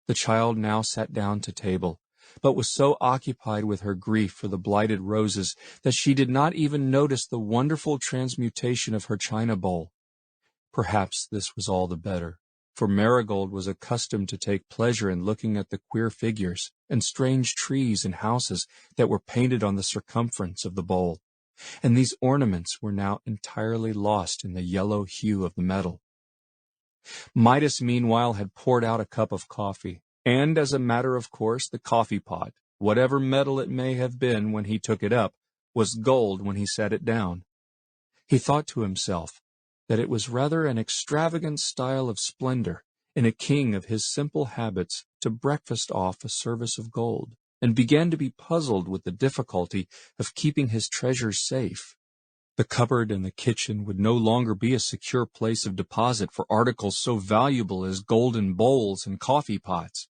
The child now sat down to table, but was so occupied with her grief for the blighted roses that she did not even notice the wonderful transmutation of her china bowl. Perhaps this was all the better, for Marigold was accustomed to take pleasure in looking at the queer figures and strange trees and houses that were painted on the circumference of the bowl, and these ornaments were now entirely lost in the yellow hue of the metal. Midas meanwhile had poured out a cup of coffee, and as a matter of course the coffee pot, whatever metal it may have been when he took it up, was gold when he set it down. He thought to himself that it was rather an extravagant style of splendor in a king of his simple habits to breakfast off a service of gold, and began to be puzzled with the difficulty of keeping his treasures safe. The cupboard in the kitchen would no longer be a secure place of deposit for articles so valuable as golden bowls and coffee pots.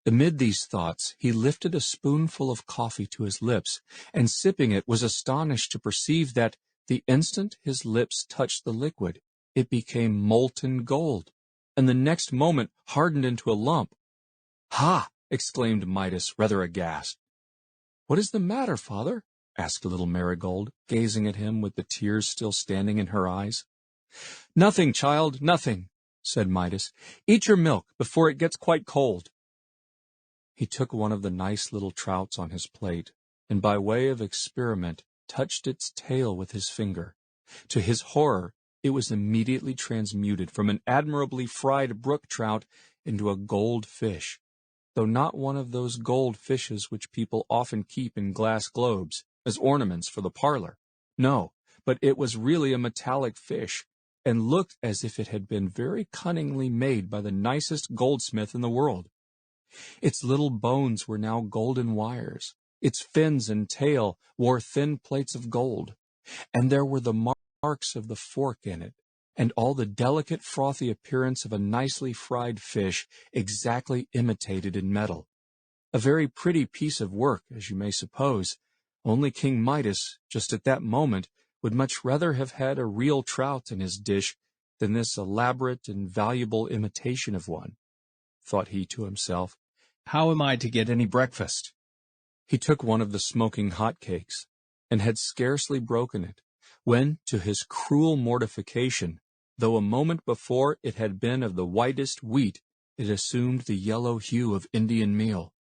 Amid these thoughts, he lifted a spoonful of coffee to his lips, and sipping it was astonished to perceive that, the instant his lips touched the liquid, it became molten gold, and the next moment hardened into a lump. "Ha!" exclaimed Midas, rather aghast. "What is the matter, father?" asked little Marigold, gazing at him with the tears still standing in her eyes. "Nothing, child, nothing," said Midas. "Eat your milk before it gets quite cold." He took one of the nice little trouts on his plate, and by way of experiment touched its tail with his finger. To his horror, it was immediately transmuted from an admirably fried brook trout into a gold fish, though not one of those gold fishes which people often keep in glass globes, as ornaments for the parlor. No, but it was really a metallic fish, and looked as if it had been very cunningly made by the nicest goldsmith in the world. Its little bones were now golden wires, its fins and tail wore thin plates of gold, and there were the marks of the fork in it, and all the delicate frothy appearance of a nicely fried fish exactly imitated in metal. A very pretty piece of work, as you may suppose, only King Midas, just at that moment, would much rather have had a real trout in his dish than this elaborate and valuable imitation of one. Thought he to himself, "How am I to get any breakfast?" He took one of the smoking hot cakes, and had scarcely broken it, when, to his cruel mortification, though a moment before it had been of the whitest wheat, it assumed the yellow hue of Indian meal.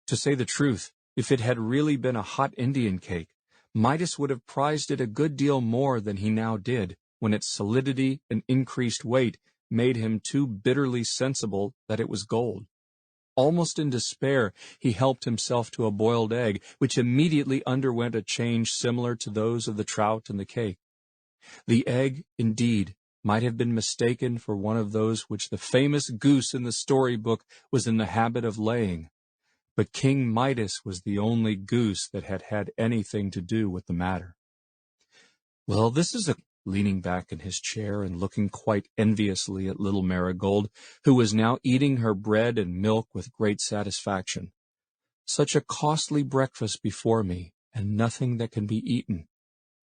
To say the truth, if it had really been a hot Indian cake, Midas would have prized it a good deal more than he now did, when its solidity and increased weight made him too bitterly sensible that it was gold. Almost in despair, he helped himself to a boiled egg, which immediately underwent a change similar to those of the trout and the cake. The egg, indeed, might have been mistaken for one of those which the famous goose in the story-book was in the habit of laying. But King Midas was the only goose that had had anything to do with the matter. "Well, this is leaning back in his chair and looking quite enviously at little Marigold, who was now eating her bread and milk with great satisfaction. "Such a costly breakfast before me, and nothing that can be eaten.